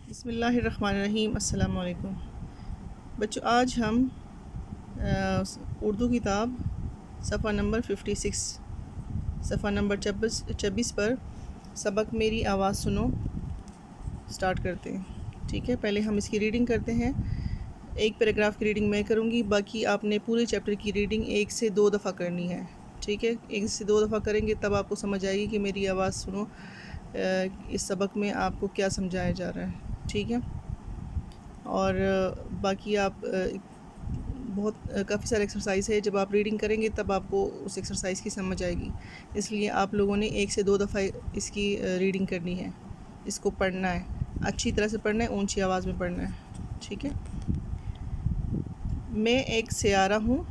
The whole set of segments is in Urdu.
بسم اللہ الرحمن الرحیم۔ السلام علیکم بچوں، آج ہم اردو کتاب صفحہ نمبر 56 صفحہ نمبر 26 پر سبق میری آواز سنو سٹارٹ کرتے ہیں۔ ٹھیک ہے، پہلے ہم اس کی ریڈنگ کرتے ہیں۔ ایک پیراگراف کی ریڈنگ میں کروں گی، باقی آپ نے پورے چیپٹر کی ریڈنگ 1 سے 2 دفعہ کرنی ہے۔ ٹھیک ہے، 1 سے 2 دفعہ کریں گے تب آپ کو سمجھ آئے گی کہ میری آواز سنو اس سبق میں آپ کو کیا سمجھایا جا رہا ہے۔ ٹھیک ہے، اور باقی آپ کافی سارے ایکسرسائز ہے، جب آپ ریڈنگ کریں گے تب آپ کو اس ایکسرسائز کی سمجھ آئے گی، اس لیے آپ لوگوں نے 1 سے 2 دفعہ اس کی ریڈنگ کرنی ہے، اس کو پڑھنا ہے، اچھی طرح سے پڑھنا ہے، اونچی آواز میں پڑھنا ہے۔ ٹھیک ہے، میں ایک سیارہ ہوں،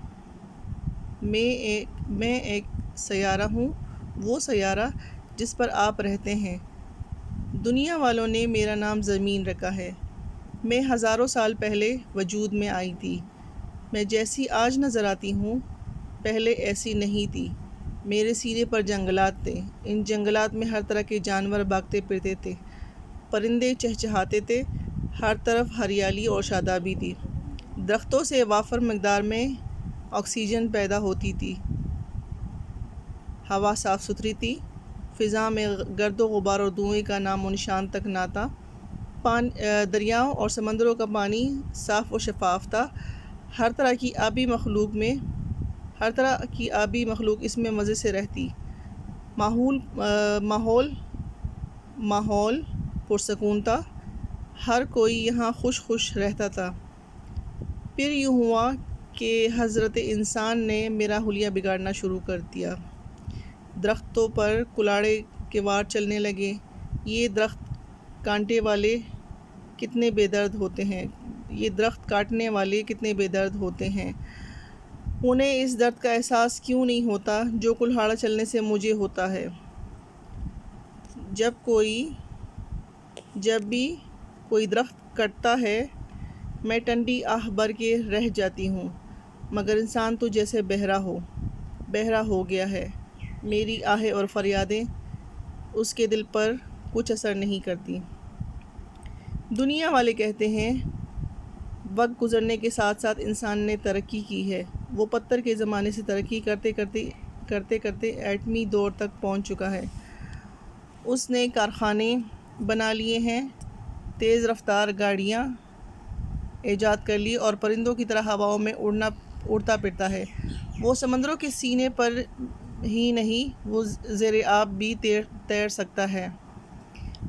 میں ایک سیارہ ہوں، وہ سیارہ جس پر آپ رہتے ہیں۔ دنیا والوں نے میرا نام زمین رکھا ہے۔ میں ہزاروں سال پہلے وجود میں آئی تھی۔ میں جیسی آج نظر آتی ہوں پہلے ایسی نہیں تھی۔ میرے سینے پر جنگلات تھے، ان جنگلات میں ہر طرح کے جانور بھاگتے پھرتے تھے، پرندے چہچہاتے تھے، ہر طرف ہریالی اور شادابی تھی۔ درختوں سے وافر مقدار میں آکسیجن پیدا ہوتی تھی، ہوا صاف ستھری تھی، فضا میں گرد و غبار اور دھوئیں کا نام و نشان تک نہ تھا۔ دریاؤں اور سمندروں کا پانی صاف و شفاف تھا۔ ہر طرح کی آبی مخلوق اس میں مزے سے رہتی۔ ماحول پرسکون تھا، ہر کوئی یہاں خوش رہتا تھا۔ پھر یوں ہوا کہ حضرت انسان نے میرا حلیہ بگاڑنا شروع کر دیا۔ درختوں پر کلاڑے کے وار چلنے لگے۔ یہ درخت کانٹے والے کتنے بے درد ہوتے ہیں، یہ درخت کاٹنے والے کتنے بے درد ہوتے ہیں۔ انہیں اس درد کا احساس کیوں نہیں ہوتا جو کلہاڑا چلنے سے مجھے ہوتا ہے۔ جب بھی کوئی درخت کٹتا ہے میں ٹھنڈی آہ بھر کے رہ جاتی ہوں، مگر انسان تو جیسے بہرا ہو گیا ہے۔ میری آہیں اور فریادیں اس کے دل پر کچھ اثر نہیں کرتی۔ دنیا والے کہتے ہیں وقت گزرنے کے ساتھ ساتھ انسان نے ترقی کی ہے۔ وہ پتھر کے زمانے سے ترقی کرتے کرتے ایٹمی دور تک پہنچ چکا ہے۔ اس نے کارخانے بنا لیے ہیں، تیز رفتار گاڑیاں ایجاد کر لی اور پرندوں کی طرح ہواؤں میں اڑتا پھرتا ہے۔ وہ سمندروں کے سینے پر ہی نہیں، وہ زیر آب بھی تیر سکتا ہے۔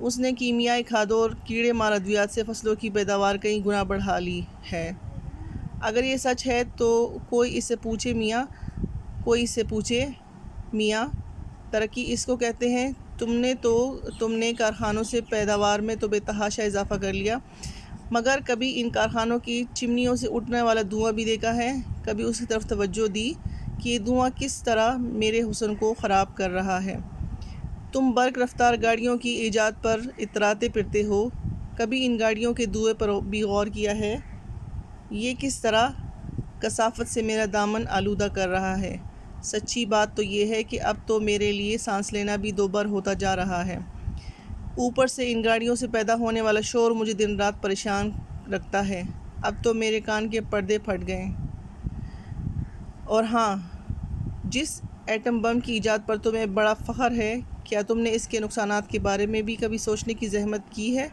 اس نے کیمیائی کھادوں اور کیڑے مار ادویات سے فصلوں کی پیداوار کئی گنا بڑھا لی ہے۔ اگر یہ سچ ہے تو کوئی اس سے پوچھے میاں ترقی اس کو کہتے ہیں؟ تم نے کارخانوں سے پیداوار میں تو بے تحاشا اضافہ کر لیا، مگر کبھی ان کارخانوں کی چمنیوں سے اٹھنے والا دھواں بھی دیکھا ہے؟ کبھی اس کی طرف توجہ دی کہ یہ دھواں کس طرح میرے حسن کو خراب کر رہا ہے؟ تم برق رفتار گاڑیوں کی ایجاد پر اتراتے پھرتے ہو، کبھی ان گاڑیوں کے دھوئیں پر بھی غور کیا ہے؟ یہ کس طرح کثافت سے میرا دامن آلودہ کر رہا ہے۔ سچی بات تو یہ ہے کہ اب تو میرے لیے سانس لینا بھی دوبھر ہوتا جا رہا ہے۔ اوپر سے ان گاڑیوں سے پیدا ہونے والا شور مجھے دن رات پریشان رکھتا ہے۔ اب تو میرے کان کے پردے پھٹ گئے۔ اور ہاں، جس ایٹم بم کی ایجاد پر تمہیں بڑا فخر ہے، کیا تم نے اس کے نقصانات کے بارے میں بھی کبھی سوچنے کی زحمت کی ہے؟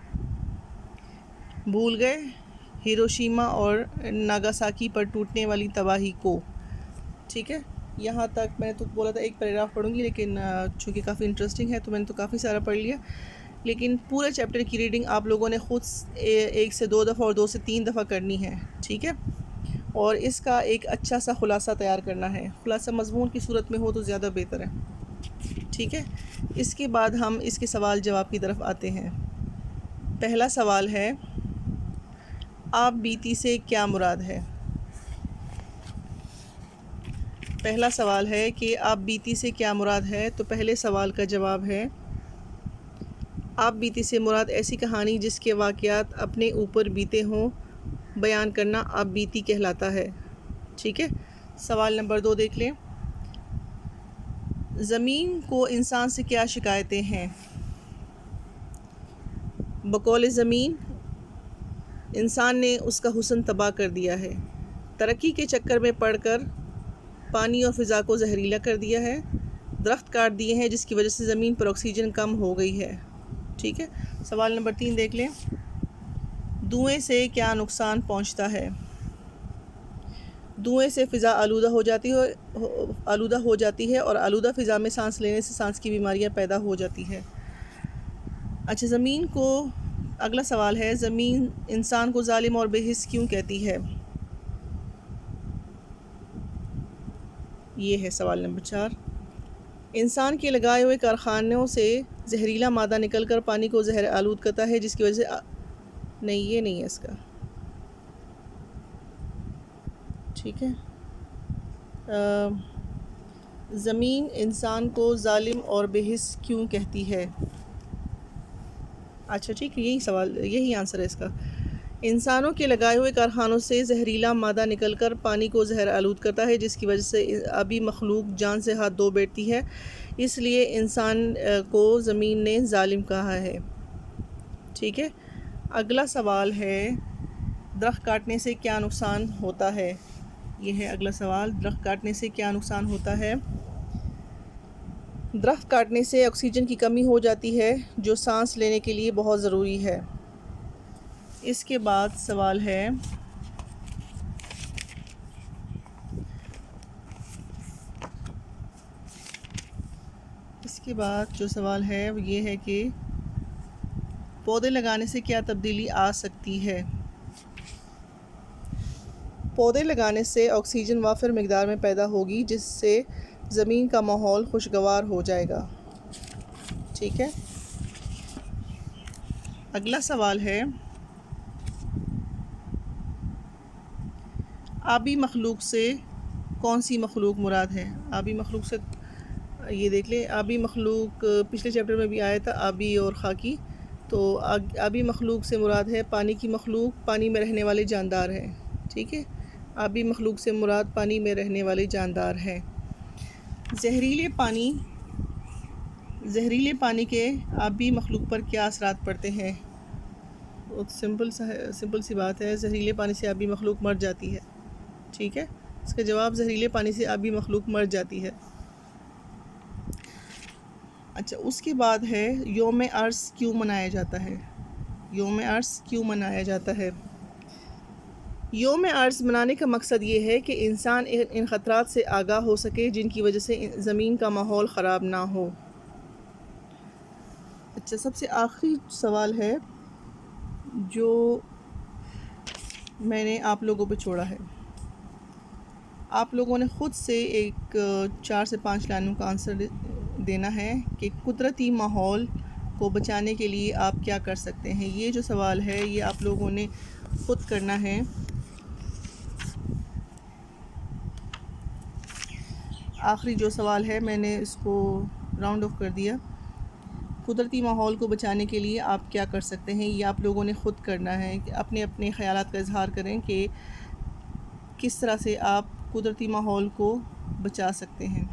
بھول گئے ہیروشیما اور ناگاساکی پر ٹوٹنے والی تباہی کو؟ ٹھیک ہے، یہاں تک میں نے تو بولا تھا ایک پیراگراف پڑھوں گی، لیکن چونکہ کافی انٹرسٹنگ ہے تو میں نے تو کافی سارا پڑھ لیا، لیکن پورے چیپٹر کی ریڈنگ آپ لوگوں نے خود 1 سے 2 دفعہ اور 2 سے 3 دفعہ کرنی ہے۔ ٹھیک ہے، اور اس کا ایک اچھا سا خلاصہ تیار کرنا ہے۔ خلاصہ مضمون کی صورت میں ہو تو زیادہ بہتر ہے۔ ٹھیک ہے، اس کے بعد ہم اس کے سوال جواب کی طرف آتے ہیں۔ پہلا سوال ہے، آپ بیتی سے کیا مراد ہے؟ پہلا سوال ہے کہ آپ بیتی سے کیا مراد ہے؟ تو پہلے سوال کا جواب ہے، آپ بیتی سے مراد ایسی کہانی جس کے واقعات اپنے اوپر بیتے ہوں بیان کرنا آپ بیتی کہلاتا ہے۔ ٹھیک ہے، سوال نمبر 2 دیکھ لیں۔ زمین کو انسان سے کیا شکایتیں ہیں؟ بقول زمین، انسان نے اس کا حسن تباہ کر دیا ہے، ترقی کے چکر میں پڑ کر پانی اور فضا کو زہریلا کر دیا ہے، درخت کاٹ دیے ہیں جس کی وجہ سے زمین پر آکسیجن کم ہو گئی ہے۔ ٹھیک ہے، سوال نمبر 3 دیکھ لیں۔ دھوئیں سے کیا نقصان پہنچتا ہے؟ دھوئیں سے فضا آلودہ ہو جاتی ہے اور آلودہ فضا میں سانس لینے سے سانس کی بیماریاں پیدا ہو جاتی ہے۔ اچھا، زمین کو، اگلا سوال ہے، زمین انسان کو ظالم اور بے حس کیوں کہتی ہے؟ یہ ہے سوال نمبر 4۔ انسان کے لگائے ہوئے کارخانوں سے زہریلا مادہ نکل کر پانی کو زہر آلود کرتا ہے جس کی وجہ سے نہیں، یہ نہیں ہے اس کا۔ ٹھیک ہے، زمین انسان کو ظالم اور بے حس کیوں کہتی ہے؟ اچھا ٹھیک ہے، یہی آنسر ہے اس کا۔ انسانوں کے لگائے ہوئے کارخانوں سے زہریلا مادہ نکل کر پانی کو زہر آلود کرتا ہے جس کی وجہ سے آبی مخلوق جان سے ہاتھ دھو بیٹھتی ہے، اس لیے انسان کو زمین نے ظالم کہا ہے۔ ٹھیک ہے، اگلا سوال ہے، درخت کاٹنے سے کیا نقصان ہوتا ہے؟ یہ ہے اگلا سوال، درخت کاٹنے سے کیا نقصان ہوتا ہے؟ درخت کاٹنے سے آکسیجن کی کمی ہو جاتی ہے جو سانس لینے کے لیے بہت ضروری ہے۔ اس کے بعد سوال ہے، جو سوال ہے وہ یہ ہے کہ پودے لگانے سے کیا تبدیلی آ سکتی ہے؟ پودے لگانے سے آکسیجن وافر مقدار میں پیدا ہوگی جس سے زمین کا ماحول خوشگوار ہو جائے گا۔ ٹھیک ہے، اگلا سوال ہے، آبی مخلوق سے کون سی مخلوق مراد ہے؟ آبی مخلوق سے یہ دیکھ لیں، آبی مخلوق پچھلے چیپٹر میں بھی آیا تھا، آبی اور خاکی۔ تو آبی مخلوق سے مراد ہے پانی کی مخلوق، پانی میں رہنے والے جاندار ہیں۔ ٹھیک ہے، آبی مخلوق سے مراد پانی میں رہنے والے جاندار ہیں۔ زہریلے پانی کے آبی مخلوق پر کیا اثرات پڑتے ہیں؟ سمپل سی بات ہے، زہریلے پانی سے آبی مخلوق مر جاتی ہے۔ ٹھیک ہے، اس کا جواب زہریلے پانی سے آبی مخلوق مر جاتی ہے۔ اچھا، اس کے بعد ہے، یوم ارض کیوں منایا جاتا ہے؟ یوم ارض کیوں منایا جاتا ہے؟ یوم ارض منانے کا مقصد یہ ہے کہ انسان ان خطرات سے آگاہ ہو سکے جن کی وجہ سے زمین کا ماحول خراب نہ ہو۔ اچھا، سب سے آخری سوال ہے جو میں نے آپ لوگوں پہ چھوڑا ہے، آپ لوگوں نے خود سے ایک 4 سے 5 لائنوں کا آنسر دینا ہے کہ قدرتی ماحول کو بچانے کے لیے آپ کیا کر سکتے ہیں۔ یہ جو سوال ہے یہ آپ لوگوں نے خود کرنا ہے۔ آخری جو سوال ہے میں نے اس کو راؤنڈ آف کر دیا، قدرتی ماحول کو بچانے کے لیے آپ کیا کر سکتے ہیں، یہ آپ لوگوں نے خود کرنا ہے۔ اپنے اپنے خیالات کا اظہار کریں کہ کس طرح سے آپ قدرتی ماحول کو بچا سکتے ہیں۔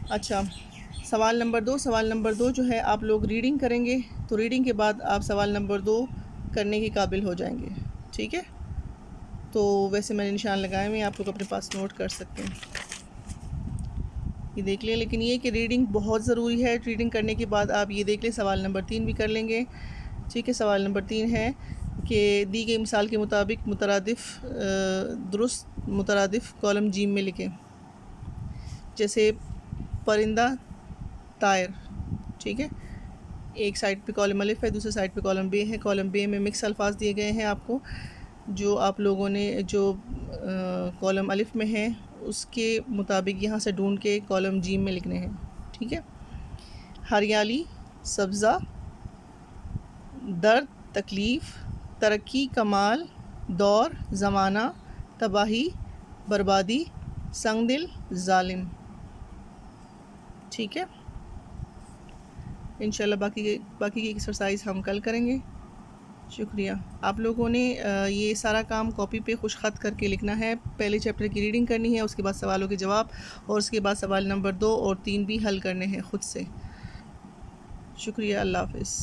اچھا، سوال نمبر 2 جو ہے، آپ لوگ ریڈنگ کریں گے تو ریڈنگ کے بعد آپ سوال نمبر 2 کرنے کے قابل ہو جائیں گے۔ ٹھیک ہے، تو ویسے میں نے نشان لگائے ہوئے ہیں، آپ لوگ اپنے پاس نوٹ کر سکتے ہیں، یہ دیکھ لیں۔ لیکن یہ کہ ریڈنگ بہت ضروری ہے، ریڈنگ کرنے کے بعد آپ یہ دیکھ لیں سوال نمبر 3 بھی کر لیں گے۔ ٹھیک ہے، سوال نمبر 3 ہے کہ دی گئی مثال کے مطابق درست مترادف کالم جیم میں لکھیں، جیسے پرندہ، طائر۔ ٹھیک ہے، ایک سائڈ پہ کالم الف ہے، دوسرے سائڈ پہ کالم بے ہے، کالم بے میں مکس الفاظ دیے گئے ہیں آپ کو، جو آپ لوگوں نے جو کالم الف میں ہے اس کے مطابق یہاں سے ڈھونڈ کے کالم جیم میں لکھنے ہیں۔ ٹھیک ہے، ہریالی، سبزہ، درد، تکلیف، ترقی، کمال، دور، زمانہ، تباہی، بربادی، سنگ دل، ظالم۔ ٹھیک ہے، انشاءاللہ باقی کی ایکسرسائز ہم کل کریں گے۔ شکریہ۔ آپ لوگوں نے یہ سارا کام کاپی پہ خوش خط کر کے لکھنا ہے، پہلے چیپٹر کی ریڈنگ کرنی ہے، اس کے بعد سوالوں کے جواب، اور اس کے بعد سوال نمبر 2 اور 3 بھی حل کرنے ہیں خود سے۔ شکریہ، اللہ حافظ۔